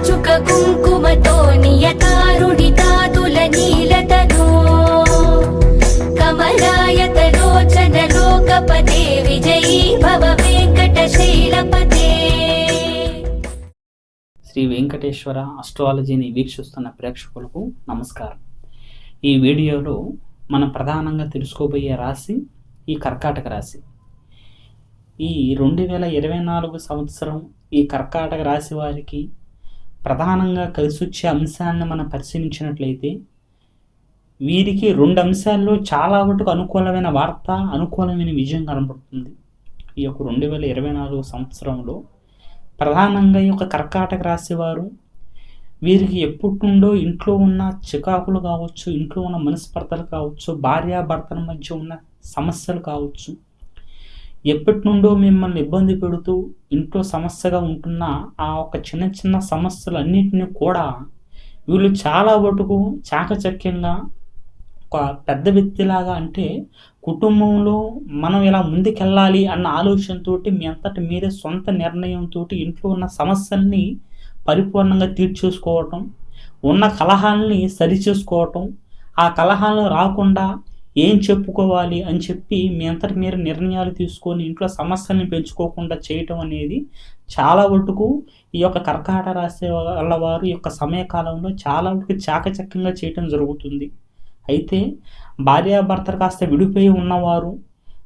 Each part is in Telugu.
చుక కుంకుమతో నియతారుణితాతుల నీలతనో కమలాయతలోచన లోకపతే విజయీ భవ వెంకటశైలపతే. శ్రీ వెంకటేశ్వర అస్ట్రాలజీని వీక్షిస్తున్న ప్రేక్షకులకు నమస్కారం. ఈ వీడియోలో మనం ప్రధానంగా తెలుసుకోబోయే రాశి ఈ కర్కాటక రాశి. ఈ 2024 సంవత్సరం ఈ కర్కాటక రాశి వారికి ప్రధానంగా కలిసి వచ్చే అంశాన్ని మనం పరిశీలించినట్లయితే వీరికి 2 అంశాల్లో చాలా వరకు అనుకూలమైన వార్త, అనుకూలమైన విజయం కనబడుతుంది. ఈ యొక్క 2024 సంవత్సరంలో ప్రధానంగా ఈ యొక్క కర్కాటక రాశి వారు వీరికి ఎప్పటి నుండో ఇంట్లో ఉన్న చికాకులు కావచ్చు, ఇంట్లో ఉన్న మనస్పర్ధలు కావచ్చు, భార్యాభర్తల మధ్య ఉన్న సమస్యలు కావచ్చు, ఎప్పటి నుండో మిమ్మల్ని ఇబ్బంది పెడుతూ ఇంట్లో సమస్యగా ఉంటున్న ఆ ఒక చిన్న చిన్న సమస్యలు అన్నింటినీ కూడా వీళ్ళు చాలా వరకు చాకచక్యంగా ఒక పెద్ద వ్యక్తిలాగా, అంటే కుటుంబంలో మనం ఇలా ముందుకెళ్ళాలి అన్న ఆలోచనతో మీ అంతటి మీరే సొంత నిర్ణయంతో ఇంట్లో ఉన్న సమస్యల్ని పరిపూర్ణంగా తీర్చేసుకోవటం, ఉన్న కలహాలని సరిచేసుకోవటం, ఆ కలహాలను రాకుండా ఏం చెప్పుకోవాలి అని చెప్పి మీ అంతటి మీరు నిర్ణయాలు తీసుకొని ఇంట్లో సమస్యల్ని పెంచుకోకుండా చేయటం అనేది చాలా వరకు ఈ యొక్క కర్కాటక రాశి వాళ్ళ వారు ఈ యొక్క సమయకాలంలో చాలా వరకు చాకచక్యంగా చేయటం జరుగుతుంది. అయితే భార్యాభర్తలు కాస్త విడిపోయి ఉన్నవారు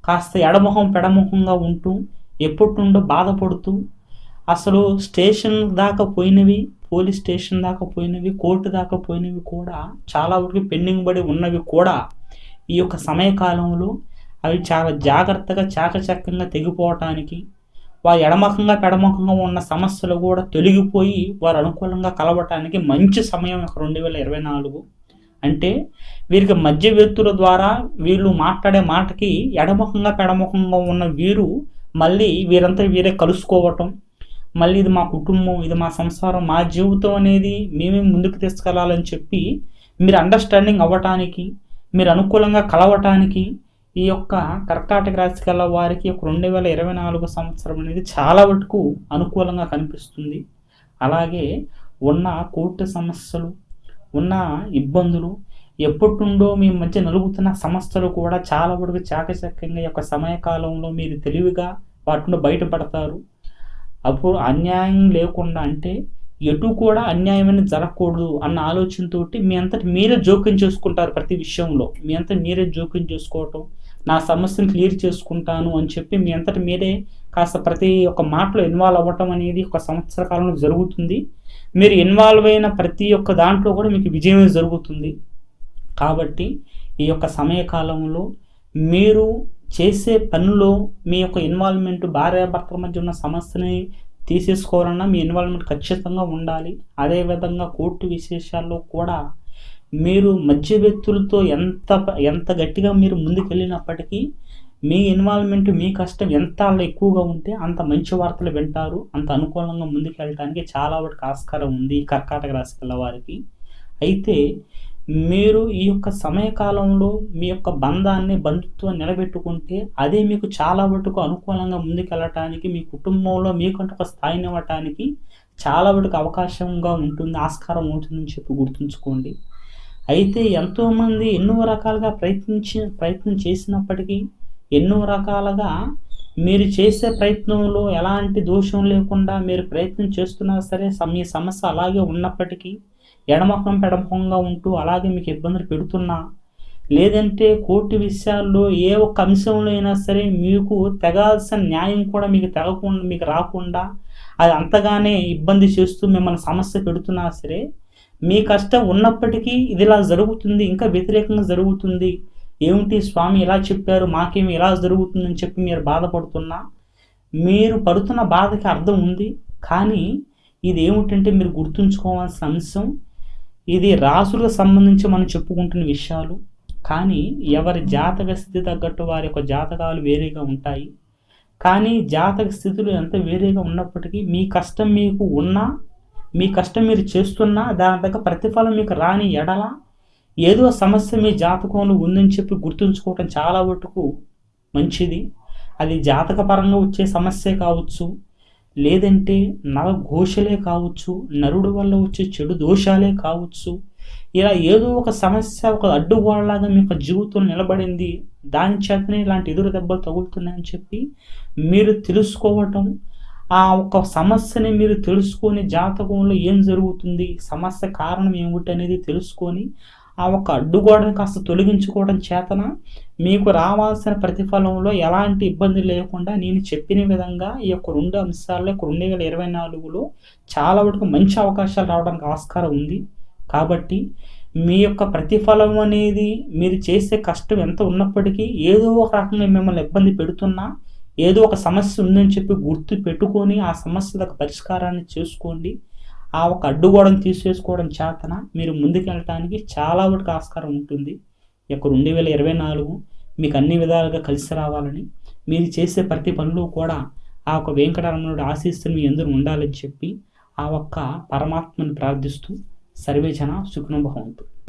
కాస్త ఎడముఖం పెడముఖంగా ఉంటూ ఎప్పటి నుండో బాధపడుతూ అసలు స్టేషన్ దాకా పోయినవి, పోలీస్ స్టేషన్ దాకా పోయినవి, కోర్టు దాకా పోయినవి కూడా చాలా వరకు పెండింగ్ పడి ఉన్నవి కూడా ఈ యొక్క సమయకాలంలో అవి చాలా జాగ్రత్తగా చాకచక్యంగా తెగిపోవటానికి, వారు ఎడమఖంగా పెడముఖంగా ఉన్న సమస్యలు కూడా తొలగిపోయి వారు అనుకూలంగా కలవటానికి మంచి సమయం 2024. అంటే వీరికి మధ్య వ్యక్తుల ద్వారా వీళ్ళు మాట్లాడే మాటకి ఎడముఖంగా పెడముఖంగా ఉన్న వీరు మళ్ళీ వీరంతా వీరే కలుసుకోవటం, మళ్ళీ ఇది మా కుటుంబం, ఇది మా సంసారం, మా జీవితం అనేది మేమే ముందుకు తీసుకెళ్లాలని చెప్పి మీరు అండర్స్టాండింగ్ అవ్వటానికి, మీరు అనుకూలంగా కలవటానికి ఈ యొక్క కర్కాటక రాశి గల వారికి 2024 సంవత్సరం అనేది చాలా వరకు అనుకూలంగా కనిపిస్తుంది. అలాగే ఉన్న కోర్టు సమస్యలు, ఉన్న ఇబ్బందులు, ఎప్పటి నుండో మీ మధ్య నలుగుతున్న సమస్యలు కూడా చాలా వరకు చాకచక్యంగా ఈ యొక్క సమయకాలంలో మీరు తెలివిగా వాటి నుండి బయటపడతారు. అప్పుడు అన్యాయం లేకుండా, అంటే ఎటు కూడా అన్యాయమైన జరగకూడదు అన్న ఆలోచనతో మీ అంతటి మీరే జోక్యం చేసుకుంటారు. ప్రతి విషయంలో మీ అంతా మీరే జోక్యం చేసుకోవటం, నా సమస్యను క్లియర్ చేసుకుంటాను అని చెప్పి మీ అంతటి మీరే కాస్త ప్రతి ఒక్క మాటలో ఇన్వాల్వ్ అవ్వటం అనేది ఒక సంవత్సర కాలంలో జరుగుతుంది. మీరు ఇన్వాల్వ్ అయిన ప్రతి ఒక్క దాంట్లో కూడా మీకు విజయమే జరుగుతుంది. కాబట్టి ఈ యొక్క సమయకాలంలో మీరు చేసే పనిలో మీ యొక్క ఇన్వాల్వ్మెంట్, భార్యాభర్తల మధ్య ఉన్న సమస్యని తీసేసుకోవాలన్నా మీ ఇన్వాల్వ్మెంట్ ఖచ్చితంగా ఉండాలి. అదేవిధంగా కోర్టు విశేషాల్లో కూడా మీరు మధ్య వ్యక్తులతో ఎంత గట్టిగా మీరు ముందుకెళ్ళినప్పటికీ మీ ఇన్వాల్వ్మెంట్, మీ కష్టం ఎంత ఎక్కువగా ఉంటే అంత మంచి వార్తలు వింటారు, అంత అనుకూలంగా ముందుకు వెళ్ళడానికి చాలా వరకు ఆస్కారం ఉంది ఈ కర్కాటక రాశి గల వారికి. అయితే మీరు ఈ యొక్క సమయకాలంలో మీ యొక్క బంధాన్ని, బంధుత్వాన్ని నిలబెట్టుకుంటే అదే మీకు చాలా వరకు అనుకూలంగా ముందుకెళ్ళటానికి, మీ కుటుంబంలో మీకంటూ ఒక స్థాయిని ఇవ్వటానికి చాలా వరకు అవకాశంగా ఉంటుంది, ఆస్కారం ఉంటుందని చెప్పి గుర్తుంచుకోండి. అయితే ఎంతోమంది ఎన్నో రకాలుగా ప్రయత్నం చేసినప్పటికీ, ఎన్నో రకాలుగా మీరు చేసే ప్రయత్నంలో ఎలాంటి దోషం లేకుండా మీరు ప్రయత్నం చేస్తున్నా సరే మీ సమస్య అలాగే ఉన్నప్పటికీ, ఎడమఖం పెడముఖంగా ఉంటూ అలాగే మీకు ఇబ్బందులు పెడుతున్నా, లేదంటే కోర్టు విషయాల్లో ఏ ఒక్క అంశంలో అయినా సరే మీకు తెగాల్సిన న్యాయం కూడా మీకు రాకుండా అది అంతగానే ఇబ్బంది చేస్తూ మిమ్మల్ని సమస్య పెడుతున్నా సరే, మీ కష్టం ఉన్నప్పటికీ ఇది ఇలా జరుగుతుంది, ఇంకా వ్యతిరేకంగా జరుగుతుంది, ఏమిటి స్వామి ఇలా చెప్పారు, మాకేమి ఇలా జరుగుతుందని చెప్పి మీరు బాధపడుతున్నా, మీరు పడుతున్న బాధకి అర్థం ఉంది. కానీ ఇది ఏమిటంటే మీరు గుర్తుంచుకోవాల్సిన అంశం, ఇది రాసులకు సంబంధించి మనం చెప్పుకుంటున్న విషయాలు. కానీ ఎవరి జాతక స్థితి తగ్గట్టు వారి యొక్క జాతకాలు వేరేగా ఉంటాయి. కానీ జాతక స్థితులు ఎంత వేరేగా ఉన్నప్పటికీ మీ కష్టం మీకు ఉన్నా, మీ కష్టం మీరు చేస్తున్నా దాని తగ్గ ప్రతిఫలం మీకు రాని ఎడల ఏదో సమస్య మీ జాతకంలో ఉందని చెప్పి గుర్తుంచుకోవటం చాలా వరకు మంచిది. అది జాతకపరంగా వచ్చే సమస్య కావచ్చు, లేదంటే నరఘోషలే కావచ్చు, నరుడు వల్ల వచ్చే చెడు దోషాలే కావచ్చు, ఇలా ఏదో ఒక సమస్య ఒక అడ్డుగోడలాగా మీ యొక్క జీవితంలో నిలబడింది, దాని చేతనే ఇలాంటి ఎదురు దెబ్బలు తగులుతున్నాయని చెప్పి మీరు తెలుసుకోవటం, ఆ ఒక సమస్యని మీరు తెలుసుకొని జాతకంలో ఏం జరుగుతుంది, సమస్య కారణం ఏమిటి అనేది తెలుసుకొని ఆ ఒక అడ్డుగోడని కాస్త తొలగించుకోవడం చేతన మీకు రావాల్సిన ప్రతిఫలంలో ఎలాంటి ఇబ్బంది లేకుండా నేను చెప్పిన విధంగా ఈ యొక్క 2 అంశాల్లో 2024లో చాలా వరకు మంచి అవకాశాలు రావడానికి ఆస్కారం ఉంది. కాబట్టి మీ యొక్క ప్రతిఫలం అనేది మీరు చేసే కష్టం ఎంత ఉన్నప్పటికీ ఏదో ఒక రకంగా మిమ్మల్ని ఇబ్బంది పెడుతున్నా, ఏదో ఒక సమస్య ఉందని చెప్పి గుర్తు పెట్టుకొని ఆ సమస్యలకు పరిష్కారాన్ని చేసుకోండి. ఆ ఒక అడ్డుగోడను తీసేసుకోవడం చేతన మీరు ముందుకెళ్ళటానికి చాలా వరకు ఆస్కారం ఉంటుంది. ఈ యొక్క 2024 మీకు అన్ని విధాలుగా కలిసి రావాలని, మీరు చేసే ప్రతి పనిలో కూడా ఆ ఒక వెంకటరమణుడి ఆశీస్సులు మీ అందరూ ఉండాలని చెప్పి ఆ ఒక్క పరమాత్మని ప్రార్థిస్తూ సర్వే జన సుఖినో భవంతు.